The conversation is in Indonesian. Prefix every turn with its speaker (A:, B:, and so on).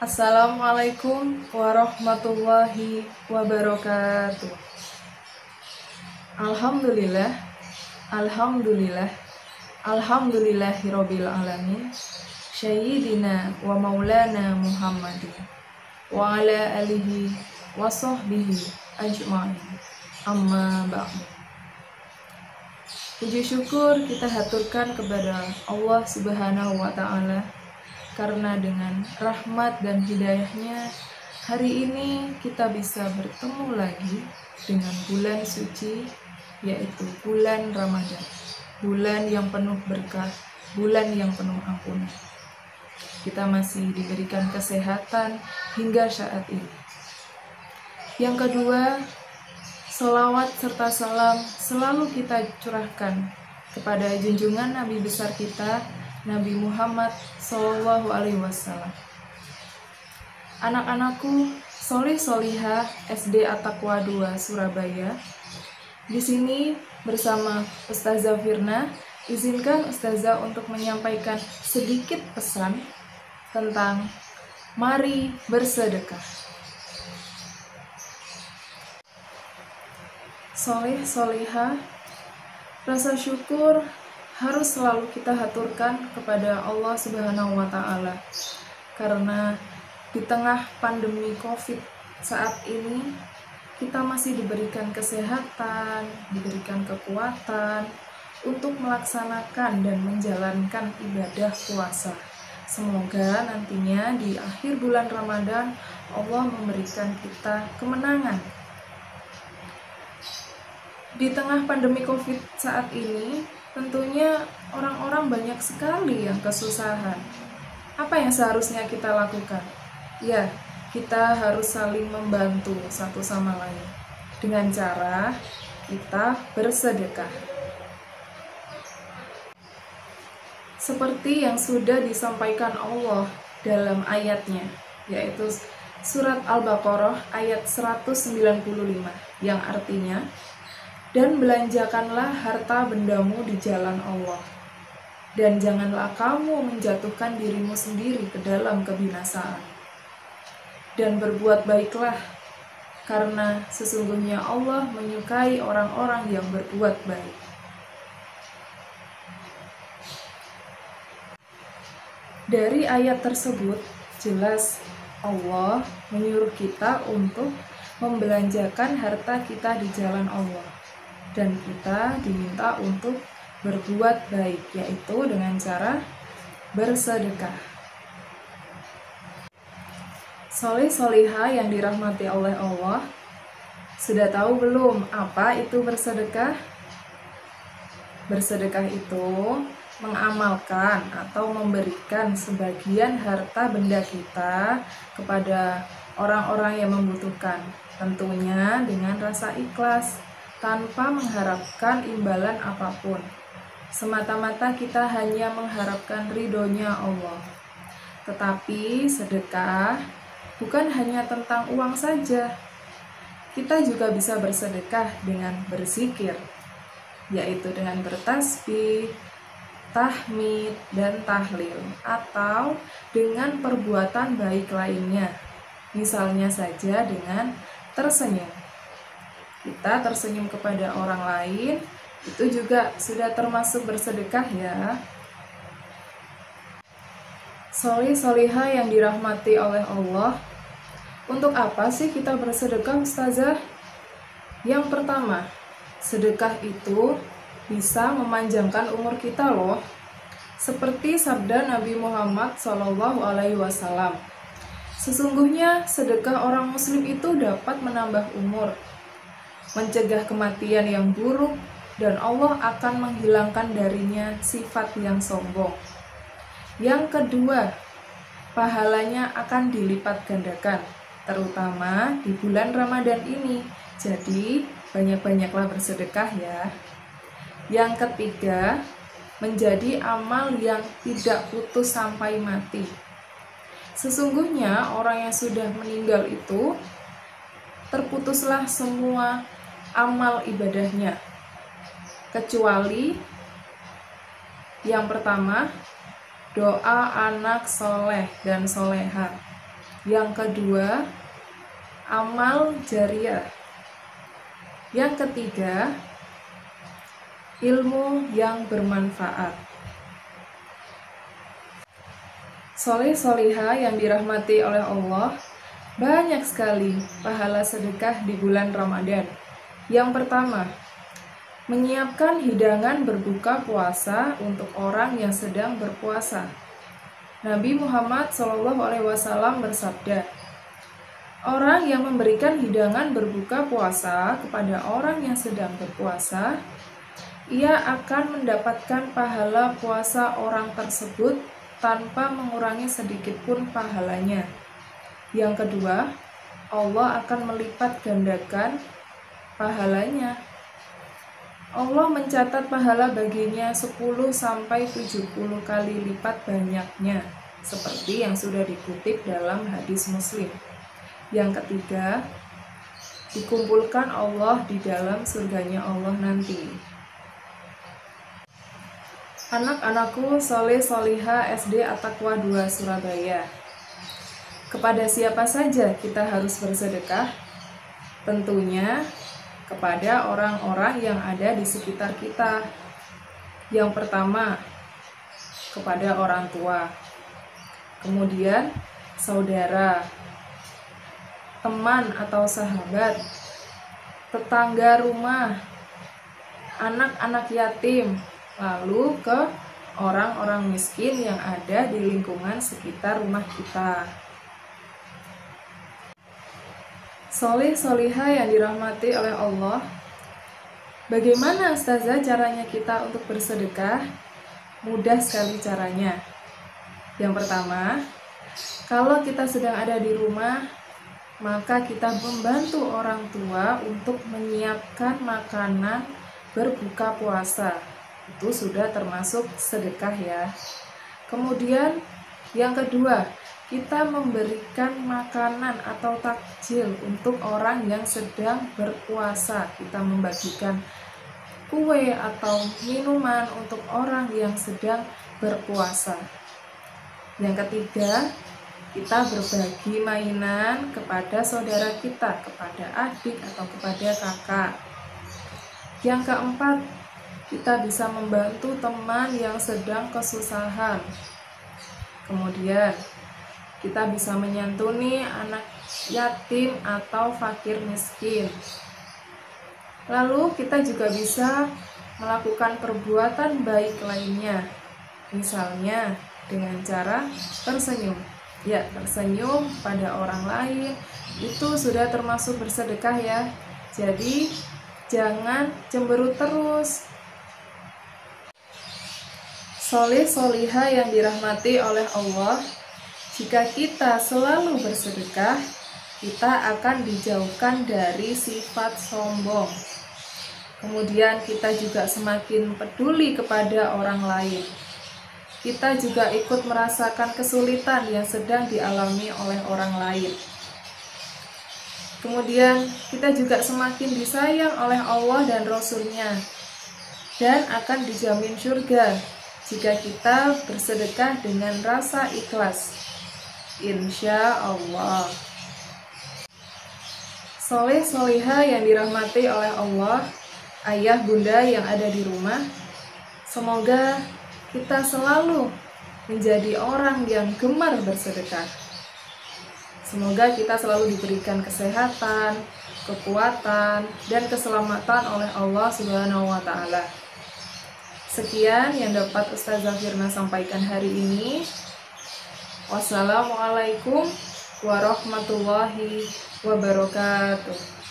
A: Assalamualaikum warahmatullahi wabarakatuh. Alhamdulillah, Alhamdulillah, Alhamdulillahirabbil alamin. Sayyidina wa maulana Muhammadin wa ala alihi wa sahbihi ajma'in. Amma ba'du. Puji syukur kita haturkan kepada Allah Subhanahu wa ta'ala, karena dengan rahmat dan hidayahnya hari ini kita bisa bertemu lagi dengan bulan suci, yaitu bulan Ramadan, bulan yang penuh berkah, bulan yang penuh ampunan. Kita masih diberikan kesehatan hingga saat ini. Yang kedua, selawat serta salam selalu kita curahkan kepada junjungan Nabi besar kita, Nabi Muhammad SAW. Anak-anakku, solih solihah SD At-Taqwa 2 Surabaya. Di sini bersama Ustazah Firna, izinkan Ustazah untuk menyampaikan sedikit pesan tentang mari bersedekah. Solih solihah, rasa syukur harus selalu kita haturkan kepada Allah Subhanahu wa ta'ala, karena di tengah pandemi COVID saat ini kita masih diberikan kesehatan, diberikan kekuatan untuk melaksanakan dan menjalankan ibadah puasa. Semoga nantinya di akhir bulan Ramadan Allah memberikan kita kemenangan. Di tengah pandemi COVID saat ini, tentunya orang-orang banyak sekali yang kesusahan. Apa yang seharusnya kita lakukan? Ya, kita harus saling membantu satu sama lain dengan cara kita bersedekah. Seperti yang sudah disampaikan Allah dalam ayatnya, yaitu surat Al-Baqarah ayat 195, yang artinya, dan belanjakanlah harta bendamu di jalan Allah, dan janganlah kamu menjatuhkan dirimu sendiri ke dalam kebinasaan. Dan berbuat baiklah, karena sesungguhnya Allah menyukai orang-orang yang berbuat baik. Dari ayat tersebut, jelas Allah menyuruh kita untuk membelanjakan harta kita di jalan Allah. Dan kita diminta untuk berbuat baik, yaitu dengan cara bersedekah. Solih solihah yang dirahmati oleh Allah, sudah tahu belum apa itu bersedekah? Bersedekah itu mengamalkan atau memberikan sebagian harta benda kita kepada orang-orang yang membutuhkan, tentunya dengan rasa ikhlas, tanpa mengharapkan imbalan apapun. Semata-mata kita hanya mengharapkan ridhonya Allah. Tetapi sedekah bukan hanya tentang uang saja. Kita juga bisa bersedekah dengan berzikir, yaitu dengan bertasbih, tahmid, dan tahlil, atau dengan perbuatan baik lainnya. Misalnya saja dengan tersenyum. Kita tersenyum kepada orang lain, itu juga sudah termasuk bersedekah ya. Solih solihah yang dirahmati oleh Allah, untuk apa sih kita bersedekah, Ustazah? Yang pertama, sedekah itu bisa memanjangkan umur kita loh. Seperti sabda Nabi Muhammad SAW, sesungguhnya sedekah orang muslim itu dapat menambah umur, mencegah kematian yang buruk, dan Allah akan menghilangkan darinya sifat yang sombong. Yang kedua, pahalanya akan dilipat gandakan, terutama di bulan Ramadan ini. Jadi, banyak-banyaklah bersedekah ya. Yang ketiga, menjadi amal yang tidak putus sampai mati. Sesungguhnya orang yang sudah meninggal itu terputuslah semua amal ibadahnya, kecuali yang pertama, doa anak soleh dan soleha. Yang kedua, amal jariyah. Yang ketiga, ilmu yang bermanfaat. Soleh-solihah yang dirahmati oleh Allah, banyak sekali pahala sedekah di bulan Ramadan. Yang pertama, menyiapkan hidangan berbuka puasa untuk orang yang sedang berpuasa. Nabi Muhammad SAW bersabda, orang yang memberikan hidangan berbuka puasa kepada orang yang sedang berpuasa, ia akan mendapatkan pahala puasa orang tersebut tanpa mengurangi sedikit pun pahalanya. Yang kedua, Allah akan melipat gandakan pahalanya. Allah mencatat pahala baginya 10-70 kali lipat banyaknya, seperti yang sudah dikutip dalam hadis Muslim. Yang ketiga, dikumpulkan Allah di dalam surganya Allah nanti. Anak-anakku soleh-solihah SD At-Taqwa 2 Surabaya. Kepada siapa saja kita harus bersedekah? Tentunya kepada orang-orang yang ada di sekitar kita. Yang pertama, kepada orang tua. Kemudian, saudara, teman atau sahabat, tetangga rumah, anak-anak yatim, lalu ke orang-orang miskin yang ada di lingkungan sekitar rumah kita. Soleh-solihah yang dirahmati oleh Allah, bagaimana Ustazah caranya kita untuk bersedekah? Mudah sekali caranya. Yang pertama, kalau kita sedang ada di rumah, maka kita membantu orang tua untuk menyiapkan makanan berbuka puasa. Itu sudah termasuk sedekah ya. Kemudian yang kedua, kita memberikan makanan atau takjil untuk orang yang sedang berpuasa. Kita membagikan kue atau minuman untuk orang yang sedang berpuasa. Yang ketiga, kita berbagi mainan kepada saudara kita, kepada adik atau kepada kakak. Yang keempat, kita bisa membantu teman yang sedang kesusahan. Kemudian, kita bisa menyantuni anak yatim atau fakir miskin. Lalu, kita juga bisa melakukan perbuatan baik lainnya. Misalnya, dengan cara tersenyum. Ya, tersenyum pada orang lain, itu sudah termasuk bersedekah ya. Jadi, jangan cemberut terus. Soleh-solihah yang dirahmati oleh Allah, jika kita selalu bersedekah, kita akan dijauhkan dari sifat sombong. Kemudian kita juga semakin peduli kepada orang lain. Kita juga ikut merasakan kesulitan yang sedang dialami oleh orang lain. Kemudian kita juga semakin disayang oleh Allah dan Rasul-Nya, dan akan dijamin surga jika kita bersedekah dengan rasa ikhlas. Insya Allah. Soleh-solihah yang dirahmati oleh Allah, ayah bunda yang ada di rumah, semoga kita selalu menjadi orang yang gemar bersedekah. Semoga kita selalu diberikan kesehatan, kekuatan, dan keselamatan oleh Allah Subhanahu wa Ta'ala. Sekian yang dapat Ustazah Firna sampaikan hari ini. Wassalamualaikum warahmatullahi wabarakatuh.